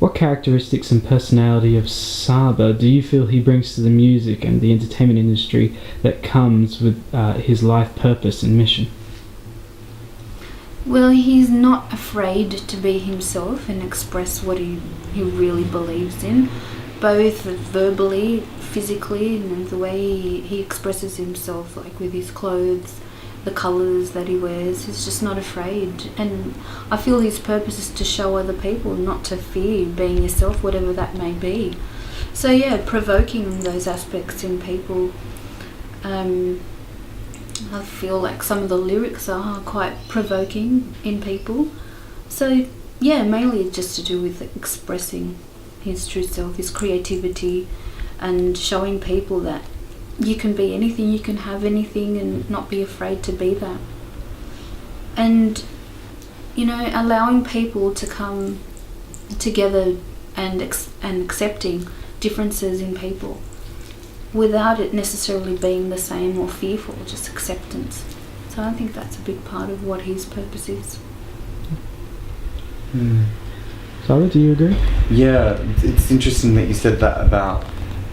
What characteristics and personality of Saba do you feel he brings to the music and the entertainment industry that comes with his life purpose and mission? Well, he's not afraid to be himself and express what he really believes in, both verbally, physically, and the way he expresses himself, like with his clothes, the colours that he wears. He's just not afraid, and I feel his purpose is to show other people not to fear being yourself, whatever that may be. So yeah, provoking those aspects in people. I feel like some of the lyrics are quite provoking in people. So yeah, mainly just to do with expressing his true self, his creativity, and showing people that you can be anything, you can have anything, and not be afraid to be that. And, you know, allowing people to come together and accepting differences in people without it necessarily being the same or fearful, just acceptance. So I think that's a big part of what his purpose is. Saba, do you agree? Yeah, it's interesting that you said that about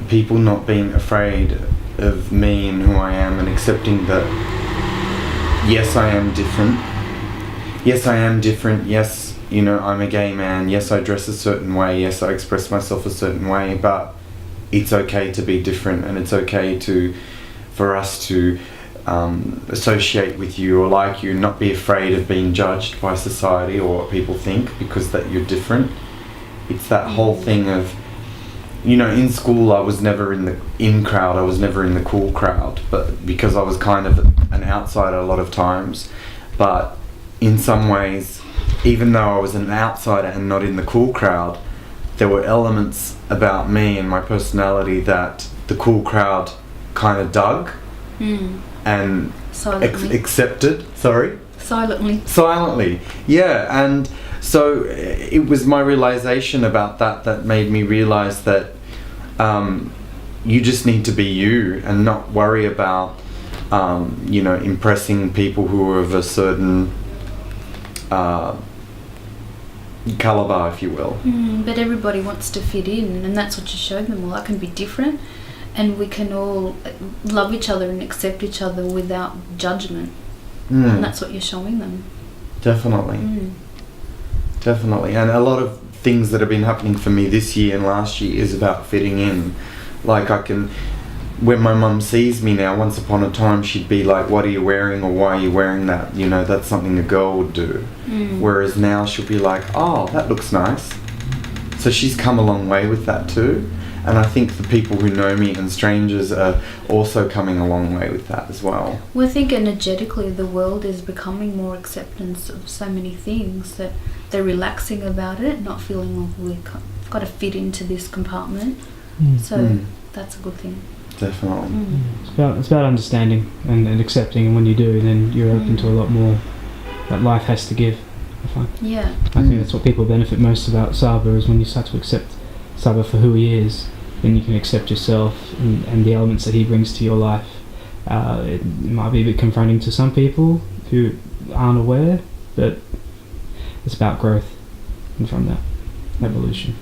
people not being afraid of me and who I am, and accepting that yes, I am different. Yes, I am different. Yes, you know, I'm a gay man. Yes, I dress a certain way. Yes, I express myself a certain way, but it's okay to be different, and it's okay for us to associate with you or like you, not be afraid of being judged by society or what people think because that you're different. It's that whole thing of, you know, in school I was never in the in crowd, I was never in the cool crowd, but because I was kind of an outsider a lot of times. But in some ways, even though I was an outsider and not in the cool crowd, there were elements about me and my personality that the cool crowd kind of dug and accepted. Silently, yeah. And so it was my realization about that made me realize that you just need to be you and not worry about you know, impressing people who are of a certain caliber, if you will. But everybody wants to fit in, and that's what you show them. Well, I can be different, and we can all love each other and accept each other without judgment. And that's what you're showing them. Definitely. Definitely. And a lot of things that have been happening for me this year and last year is about fitting in. Like, I can, when my mum sees me now, once upon a time she'd be like, what are you wearing, or why are you wearing that? You know, that's something a girl would do. Whereas now she'll be like, oh, that looks nice. So she's come a long way with that too. And I think the people who know me and strangers are also coming a long way with that as well. Well, I think energetically the world is becoming more acceptance of so many things that they're relaxing about it, not feeling like we've got to fit into this compartment. So that's a good thing. Definitely. It's about understanding and accepting, and when you do, then you're open to a lot more that life has to give, I find. Yeah. I think that's what people benefit most about Saba, is when you start to accept Saba for who he is, then you can accept yourself and the elements that he brings to your life. It might be a bit confronting to some people who aren't aware, but it's about growth and from that evolution.